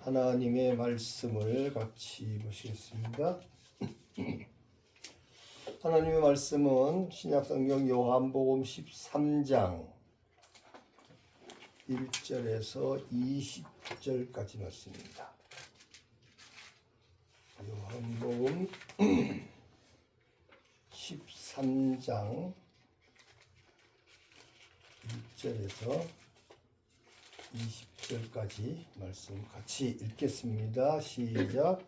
하나님의 말씀을 같이 보시겠습니다. 하나님의 말씀은 신약성경 요한복음 13장 1절에서 20절까지 말씀입니다. 요한복음 13장 1절에서 20절까지 말씀 같이 읽겠습니다. 시작.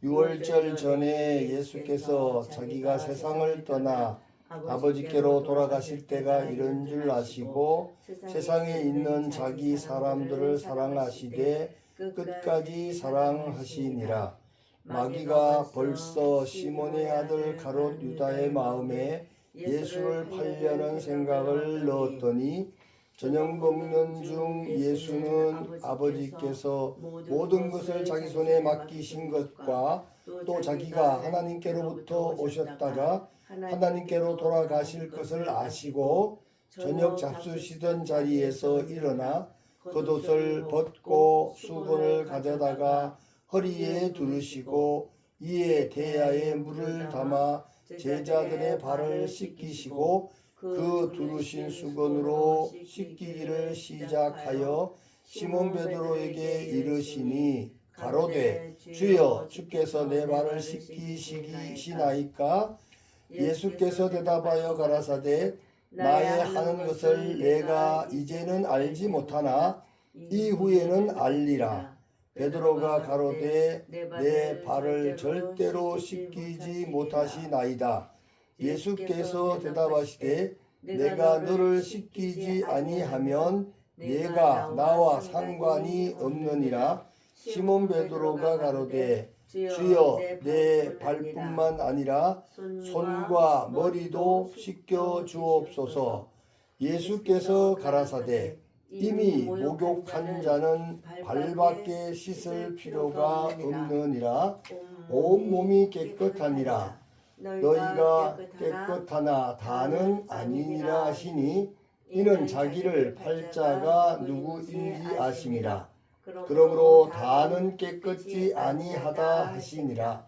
유월절 전에 예수께서 자기가 세상을 떠나 아버지께로 돌아가실 때가 이른 줄 아시고 세상에 있는 자기 사람들을 사랑하시되 끝까지 사랑하시니라. 마귀가 벌써 시몬의 아들 가롯 유다의 마음에 예수를 팔려는 생각을 넣었더니 저녁 먹는 중 예수는 아버지께서 모든 것을 자기 손에 맡기신 것과 또 자기가 하나님께로부터 오셨다가 하나님께로 돌아가실 것을 아시고 저녁 잡수시던 자리에서 일어나 겉옷을 벗고 수건을 가져다가 허리에 두르시고 이에 대야에 물을 담아 제자들의 발을 씻기시고 그 두르신 수건으로 씻기기를 시작하여 시몬 베드로에게 이르시니 가로되 주여 주께서 내 발을 씻기시나이까? 예수께서 대답하여 가라사대 나의 하는 것을 내가 이제는 알지 못하나 이후에는 알리라. 베드로가 가로되 내 발을 절대로 씻기지 못하시나이다. 예수께서 대답하시되 내가 너를 씻기지 아니하면 내가 나와 상관이 없느니라. 시몬 베드로가 가로되 주여 내 발뿐만 아니라 손과 머리도 씻겨 주옵소서. 예수께서 가라사대 이미 목욕한 자는 발밖에 씻을 필요가 없느니라. 온몸이 깨끗하니라. 너희가 깨끗하나 다는 아니니라 하시니 이는 자기를 팔 자가 누구인지 아심이라. 그러므로 다는 깨끗지 아니하다 하시니라.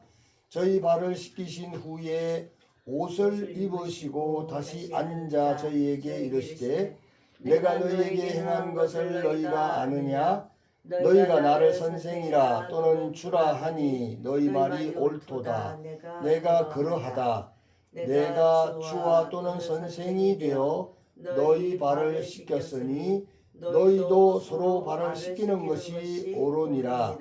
저희 발을 씻기신 후에 옷을 입으시고 다시 앉아 저희에게 이르시되 내가 너희에게 행한 것을 너희가 아느냐? 너희가 나를 선생이라 또는 주라 하니 너희 말이 옳도다. 내가 그러하다. 내가 주와 또는 선생이 되어 너희 발을 씻겼으니 너희도 서로 발을 씻기는 것이 옳으니라.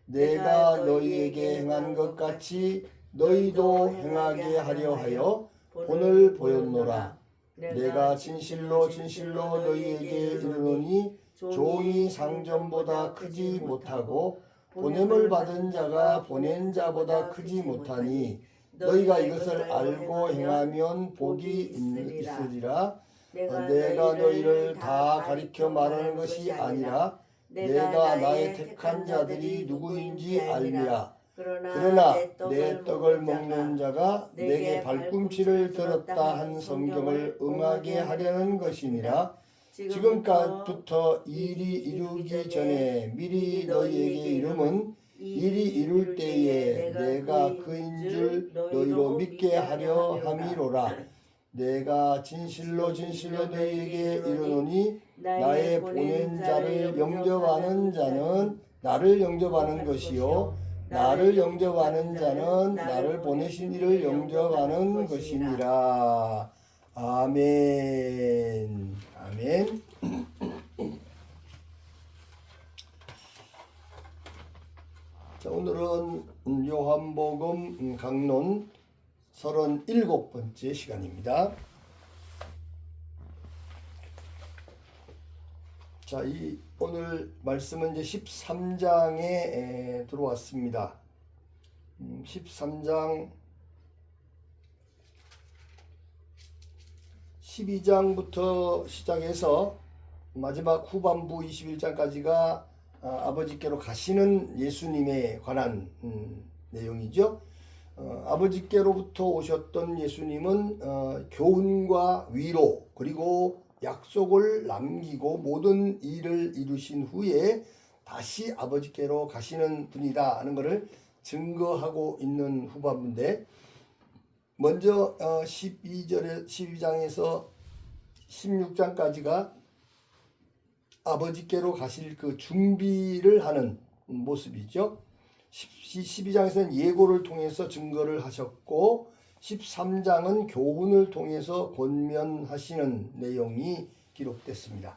내가 너희에게 행한 것 같이 너희도 행하게 하려 하여 본을 보였노라. 내가 진실로 진실로 너희에게 이르노니 종이 상전보다 크지 못하고 보냄을 받은 자가 보낸 자보다 크지 못하니 너희가 이것을 알고 행하면 복이 있으리라. 내가 너희를 다 가리켜 말하는 것이 아니라 내가 나의 택한 자들이 누구인지 알미라. 그러나 내 떡을 먹는 자가 내게 발꿈치를 들었다 한 성경을 응하게 하려는 것이니라. 지금까지부터 일이 이루기 전에 미리 너희에게 이름은 일이 이룰 때에 내가 그인 줄 너희로 믿게 하려 함이로라. 내가 진실로 진실로 너희에게 이르노니 나의 보낸 자를 영접하는 자는 나를 영접하는 것이요 나를 영접하는 자는 나를 보내신 이를 영접하는 것이니라. 아멘. 아멘. 자, 오늘은 요한복음 강론 37번째 시간입니다. 자, 오늘 말씀은 이제 13장에 들어왔습니다. 13장 12장부터 시작해서 마지막 후반부 21장까지가 아버지께로 가시는 예수님에 관한 내용이죠. 아버지께로부터 오셨던 예수님은 교훈과 위로 그리고 약속을 남기고 모든 일을 이루신 후에 다시 아버지께로 가시는 분이다 하는 것을 증거하고 있는 후반부인데, 먼저 12장에서 16장까지가 아버지께로 가실 그 준비를 하는 모습이죠. 12장에서는 예고를 통해서 증거를 하셨고, 13장은 교훈을 통해서 권면하시는 내용이 기록됐습니다.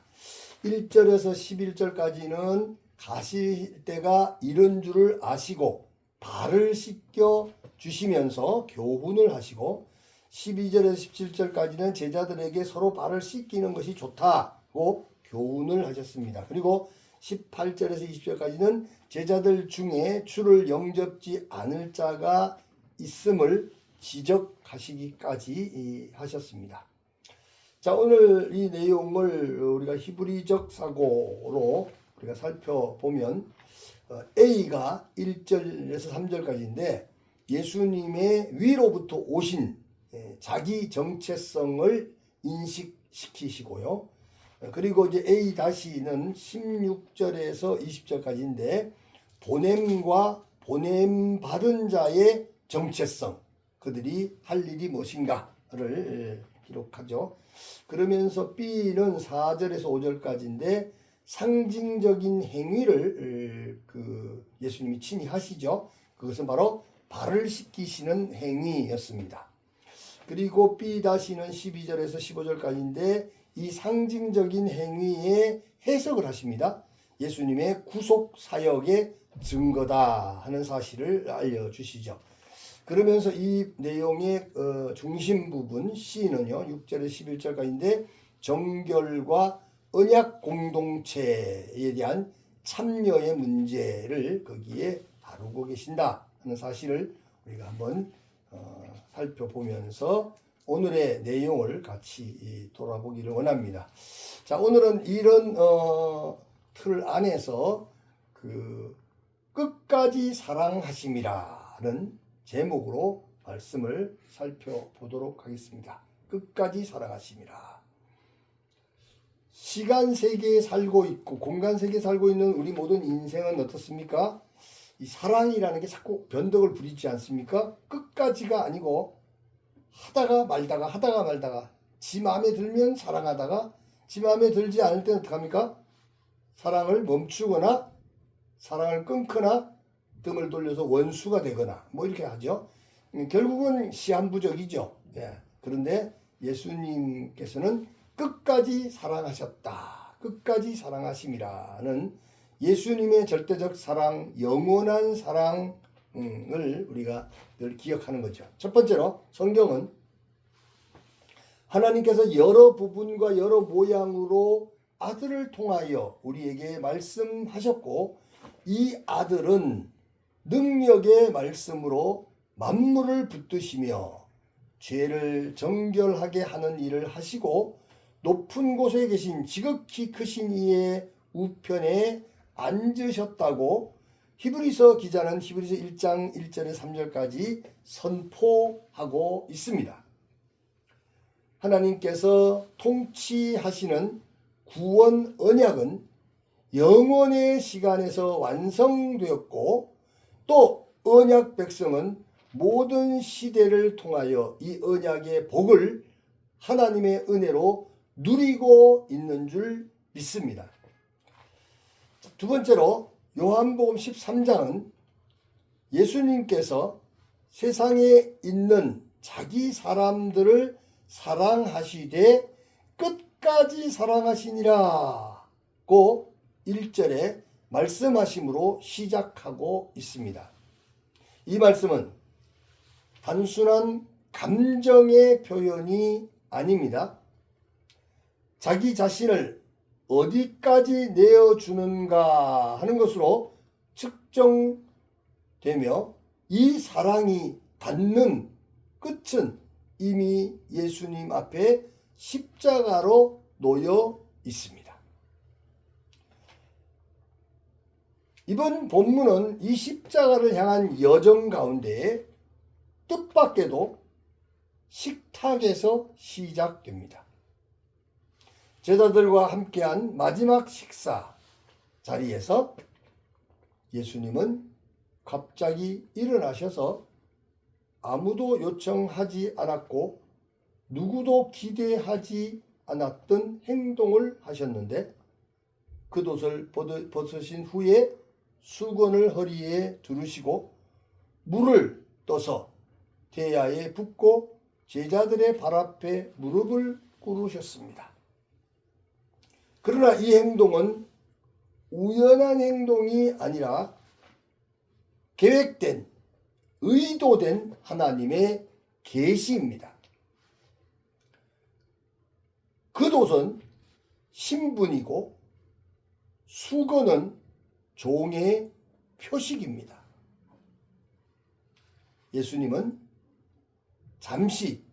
1절에서 11절까지는 가실 때가 이른 줄을 아시고 발을 씻겨 주시면서 교훈을 하시고, 12절에서 17절까지는 제자들에게 서로 발을 씻기는 것이 좋다고 교훈을 하셨습니다. 그리고 18절에서 20절까지는 제자들 중에 주를 영접지 않을 자가 있음을 지적하시기까지 하셨습니다. 자, 오늘 이 내용을 우리가 히브리적 사고로 우리가 살펴보면, A가 1절에서 3절까지인데 예수님의 위로부터 오신 자기 정체성을 인식시키시고요. 그리고 이제 A-는 16절에서 20절까지인데 보냄과 보냄받은 자의 정체성, 그들이 할 일이 무엇인가를 기록하죠. 그러면서 B는 4절에서 5절까지인데 상징적인 행위를 예수님이 친히 하시죠. 그것은 바로 발을 씻기시는 행위였습니다. 그리고 B-는 12절에서 15절까지인데 이 상징적인 행위의 해석을 하십니다. 예수님의 구속 사역의 증거다 하는 사실을 알려주시죠. 그러면서 이 내용의 중심 부분 C는요, 6절에서 11절까지인데 정결과 언약 공동체에 대한 참여의 문제를 거기에 다루고 계신다 하는 사실을 우리가 한번 살펴보면서 오늘의 내용을 같이 돌아보기를 원합니다. 자, 오늘은 이런 틀 안에서 끝까지 사랑하심이라는 제목으로 말씀을 살펴보도록 하겠습니다. 끝까지 사랑하심이라. 시간 세계에 살고 있고 공간 세계에 살고 있는 우리 모든 인생은 어떻습니까? 이 사랑이라는 게 자꾸 변덕을 부리지 않습니까? 끝까지가 아니고 하다가 말다가 지 마음에 들면 사랑하다가 지 마음에 들지 않을 때는 어떡합니까? 사랑을 멈추거나 사랑을 끊거나 등을 돌려서 원수가 되거나 뭐 이렇게 하죠. 결국은 시한부적이죠. 예. 그런데 예수님께서는 끝까지 사랑하셨다. 끝까지 사랑하심이라는 예수님의 절대적 사랑, 영원한 사랑을 우리가 늘 기억하는 거죠. 첫 번째로 성경은 하나님께서 여러 부분과 여러 모양으로 아들을 통하여 우리에게 말씀하셨고, 이 아들은 능력의 말씀으로 만물을 붙드시며 죄를 정결하게 하는 일을 하시고 높은 곳에 계신 지극히 크신 이의 우편에 앉으셨다고 히브리서 기자는 히브리서 1장 1절에 3절까지 선포하고 있습니다. 하나님께서 통치하시는 구원 언약은 영원의 시간에서 완성되었고, 또 언약 백성은 모든 시대를 통하여 이 언약의 복을 하나님의 은혜로 누리고 있는 줄 믿습니다. 두 번째로 요한복음 13장은 예수님께서 세상에 있는 자기 사람들을 사랑하시되 끝까지 사랑하시니라고 1절에 말씀하심으로 시작하고 있습니다. 이 말씀은 단순한 감정의 표현이 아닙니다. 자기 자신을 어디까지 내어주는가 하는 것으로 측정되며, 이 사랑이 닿는 끝은 이미 예수님 앞에 십자가로 놓여 있습니다. 이번 본문은 이 십자가를 향한 여정 가운데 뜻밖에도 식탁에서 시작됩니다. 제자들과 함께한 마지막 식사 자리에서 예수님은 갑자기 일어나셔서 아무도 요청하지 않았고 누구도 기대하지 않았던 행동을 하셨는데 겉옷을 벗으신 후에 수건을 허리에 두르시고 물을 떠서 대야에 붓고 제자들의 발 앞에 무릎을 꿇으셨습니다. 그러나 이 행동은 우연한 행동이 아니라 계획된, 의도된 하나님의 계시입니다. 겉옷은 신분이고 수건은 종의 표식입니다. 예수님은 잠시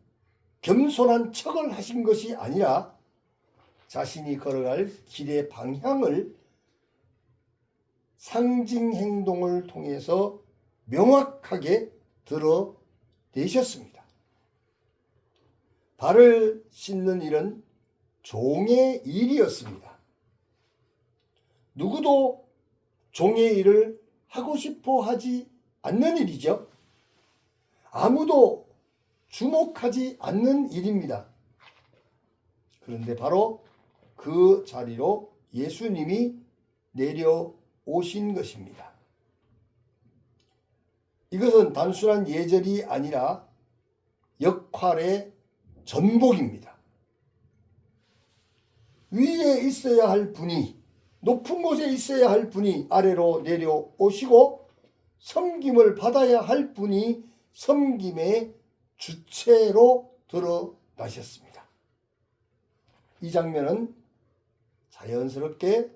겸손한 척을 하신 것이 아니라 자신이 걸어갈 길의 방향을 상징 행동을 통해서 명확하게 드러내셨습니다. 발을 씻는 일은 종의 일이었습니다. 누구도 종의 일을 하고 싶어 하지 않는 일이죠. 아무도 주목하지 않는 일입니다. 그런데 바로 그 자리로 예수님이 내려오신 것입니다. 이것은 단순한 예절이 아니라 역할의 전복입니다. 위에 있어야 할 분이, 높은 곳에 있어야 할 분이 아래로 내려오시고 섬김을 받아야 할 분이 섬김의 주체로 드러나셨습니다. 이 장면은 자연스럽게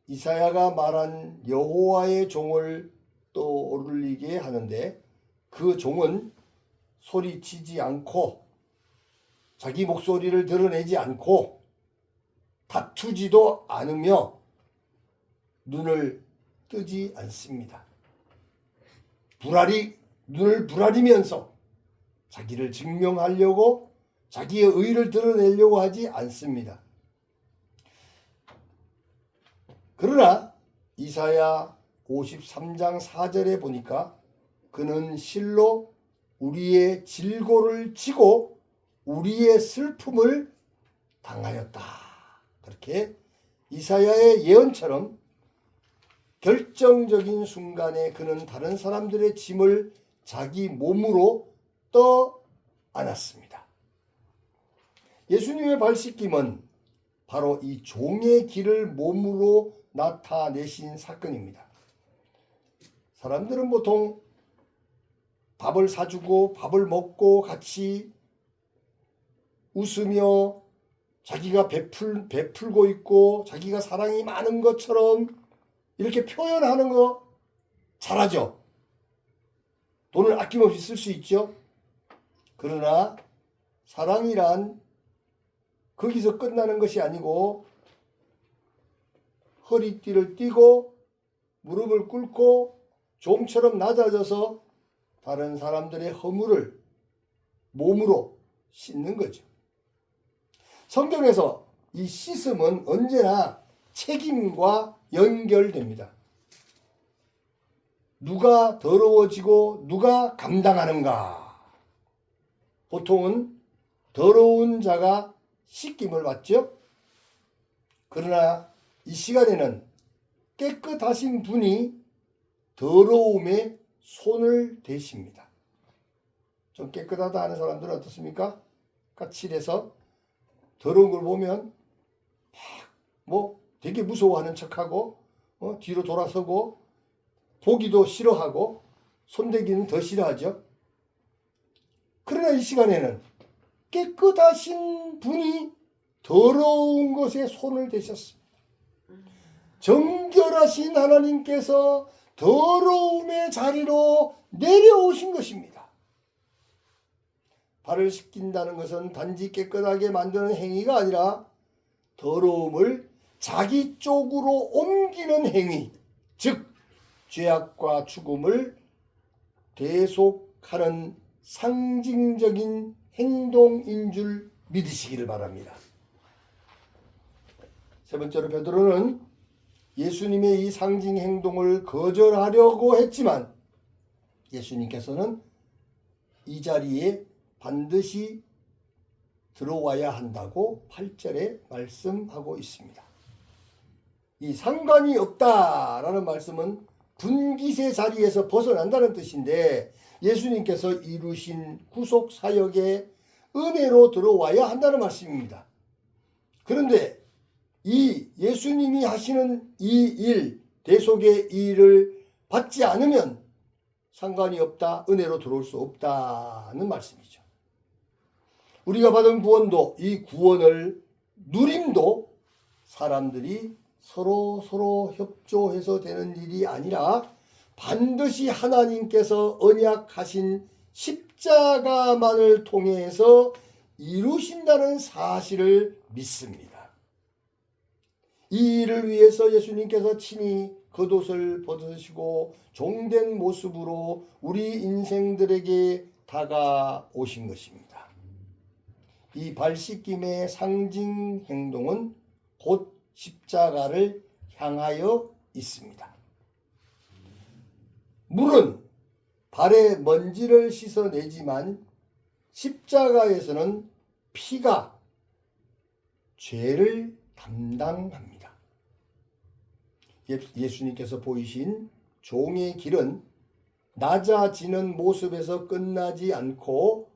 이사야가 말한 여호와의 종을 떠올리게 하는데, 그 종은 소리치지 않고 자기 목소리를 드러내지 않고 다투지도 않으며 눈을 뜨지 않습니다. 눈을 부라리면서 자기를 증명하려고 자기의 의를 드러내려고 하지 않습니다. 그러나 이사야 53장 4절에 보니까 그는 실로 우리의 질고를 지고 우리의 슬픔을 당하였다. 그렇게 이사야의 예언처럼 결정적인 순간에 그는 다른 사람들의 짐을 자기 몸으로 떠안았습니다. 예수님의 발 씻김은 바로 이 종의 길을 몸으로 나타내신 사건입니다. 사람들은 보통 밥을 사주고 밥을 먹고 같이 웃으며 자기가 베풀고 있고 자기가 사랑이 많은 것처럼 이렇게 표현하는 거 잘하죠. 돈을 아낌없이 쓸 수 있죠. 그러나 사랑이란 거기서 끝나는 것이 아니고 허리띠를 띠고 무릎을 꿇고 종처럼 낮아져서 다른 사람들의 허물을 몸으로 씻는 거죠. 성경에서 이 씻음은 언제나 책임과 연결됩니다. 누가 더러워지고 누가 감당하는가? 보통은 더러운 자가 씻김을 받죠. 그러나 이 시간에는 깨끗하신 분이 더러움에 손을 대십니다. 좀 깨끗하다 하는 사람들은 어떻습니까? 까칠해서 더러운 걸 보면 되게 무서워하는 척하고 뒤로 돌아서고 보기도 싫어하고 손대기는 더 싫어하죠. 그러나 이 시간에는 깨끗하신 분이 더러운 것에 손을 대셨습니다. 정결하신 하나님께서 더러움의 자리로 내려오신 것입니다. 발을 씻긴다는 것은 단지 깨끗하게 만드는 행위가 아니라 더러움을 자기 쪽으로 옮기는 행위, 즉 죄악과 죽음을 대속하는 상징적인 행동인 줄 믿으시기를 바랍니다. 세 번째로 베드로는 예수님의 이 상징 행동을 거절하려고 했지만 예수님께서는 이 자리에 반드시 들어와야 한다고 8절에 말씀하고 있습니다. 이 상관이 없다라는 말씀은 분깃의 자리에서 벗어난다는 뜻인데 예수님께서 이루신 구속 사역의 은혜로 들어와야 한다는 말씀입니다. 그런데 이 예수님이 하시는 이 일, 대속의 일을 받지 않으면 상관이 없다, 은혜로 들어올 수 없다는 말씀이죠. 우리가 받은 구원도, 이 구원을 누림도 사람들이 서로 협조해서 되는 일이 아니라 반드시 하나님께서 언약하신 십자가만을 통해서 이루신다는 사실을 믿습니다. 이 일을 위해서 예수님께서 친히 겉옷을 벗으시고 종된 모습으로 우리 인생들에게 다가오신 것입니다. 이 발씻김의 상징 행동은 곧 십자가를 향하여 있습니다. 물은 발의 먼지를 씻어내지만 십자가에서는 피가 죄를 담당합니다. 예수님께서 보이신 종의 길은 낮아지는 모습에서 끝나지 않고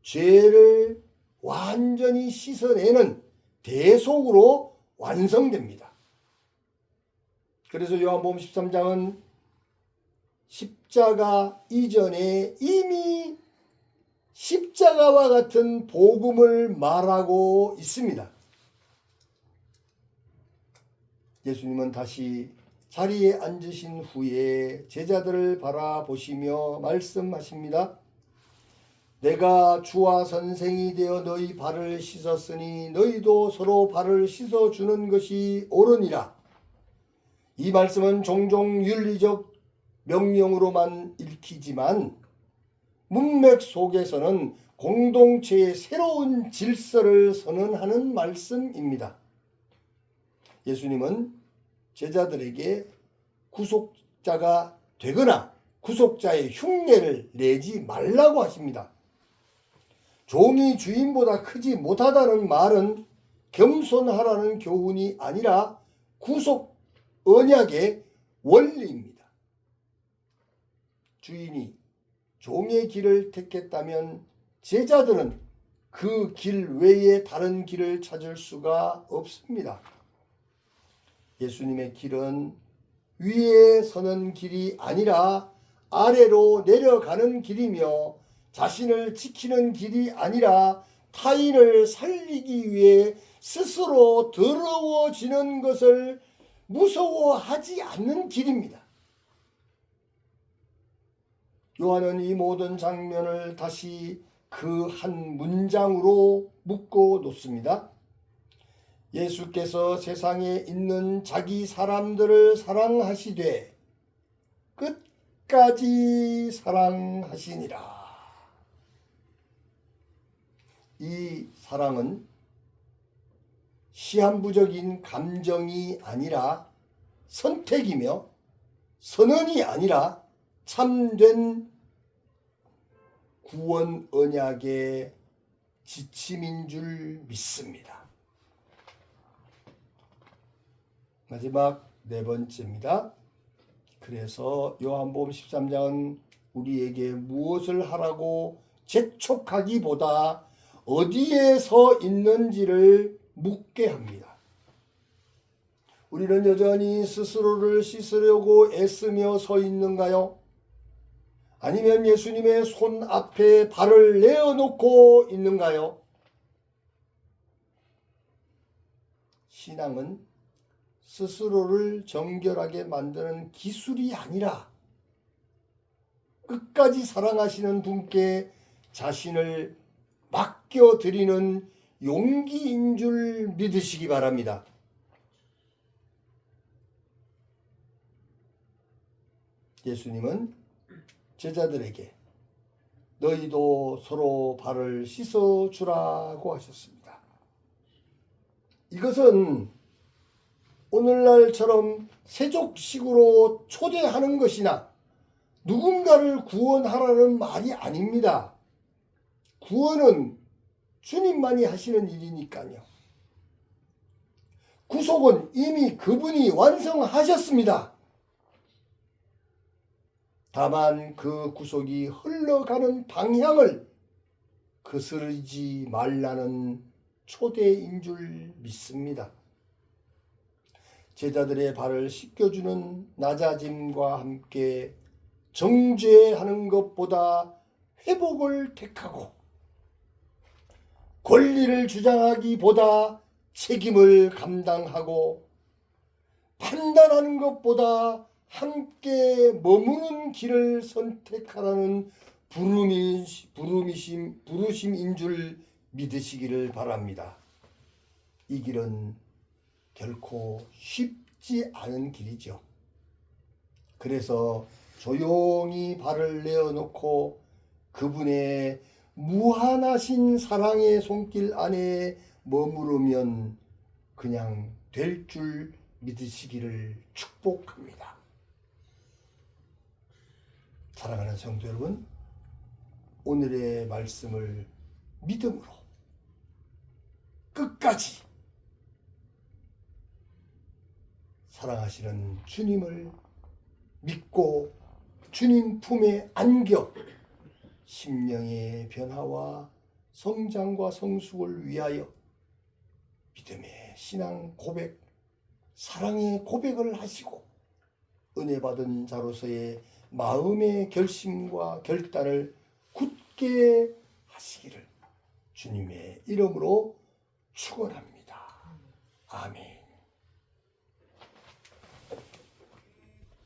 죄를 완전히 씻어내는 대속으로 완성됩니다. 그래서 요한복음 13장은 십자가 이전에 이미 십자가와 같은 복음을 말하고 있습니다. 예수님은 다시 자리에 앉으신 후에 제자들을 바라보시며 말씀하십니다. 내가 주와 선생이 되어 너희 발을 씻었으니 너희도 서로 발을 씻어주는 것이 옳으니라. 이 말씀은 종종 윤리적 명령으로만 읽히지만 문맥 속에서는 공동체의 새로운 질서를 선언하는 말씀입니다. 예수님은 제자들에게 구속자가 되거나 구속자의 흉내를 내지 말라고 하십니다. 종이 주인보다 크지 못하다는 말은 겸손하라는 교훈이 아니라 구속 언약의 원리입니다. 주인이 종의 길을 택했다면 제자들은 그 길 외에 다른 길을 찾을 수가 없습니다. 예수님의 길은 위에 서는 길이 아니라 아래로 내려가는 길이며 자신을 지키는 길이 아니라 타인을 살리기 위해 스스로 더러워지는 것을 무서워하지 않는 길입니다. 요한은 이 모든 장면을 다시 그 한 문장으로 묶어 놓습니다. 예수께서 세상에 있는 자기 사람들을 사랑하시되 끝까지 사랑하시니라. 이 사랑은 시한부적인 감정이 아니라 선택이며 선언이 아니라 참된 구원 언약의 지침인 줄 믿습니다. 마지막 네 번째입니다. 그래서 요한복음 13장은 우리에게 무엇을 하라고 재촉하기보다 어디에 서 있는지를 묻게 합니다. 우리는 여전히 스스로를 씻으려고 애쓰며 서 있는가요? 아니면 예수님의 손 앞에 발을 내어놓고 있는가요? 신앙은 스스로를 정결하게 만드는 기술이 아니라 끝까지 사랑하시는 분께 자신을 맡겨드리는 용기인 줄 믿으시기 바랍니다. 예수님은 제자들에게 너희도 서로 발을 씻어주라고 하셨습니다. 이것은 오늘날처럼 세족식으로 초대하는 것이나 누군가를 구원하라는 말이 아닙니다. 구원은 주님만이 하시는 일이니까요. 구속은 이미 그분이 완성하셨습니다. 다만 그 구속이 흘러가는 방향을 거스르지 말라는 초대인 줄 믿습니다. 제자들의 발을 씻겨주는 낮아짐과 함께 정죄하는 것보다 회복을 택하고 권리를 주장하기보다 책임을 감당하고 판단하는 것보다 함께 머무는 길을 선택하라는 부르심인 줄 믿으시기를 바랍니다. 이 길은 결코 쉽지 않은 길이죠. 그래서 조용히 발을 내어놓고 그분의 무한하신 사랑의 손길 안에 머무르면 그냥 될 줄 믿으시기를 축복합니다. 사랑하는 성도 여러분, 오늘의 말씀을 믿음으로 끝까지 사랑하시는 주님을 믿고 주님 품에 안겨 심령의 변화와 성장과 성숙을 위하여 믿음의 신앙 고백, 사랑의 고백을 하시고 은혜 받은 자로서의 마음의 결심과 결단을 굳게 하시기를 주님의 이름으로 축원합니다. 아멘.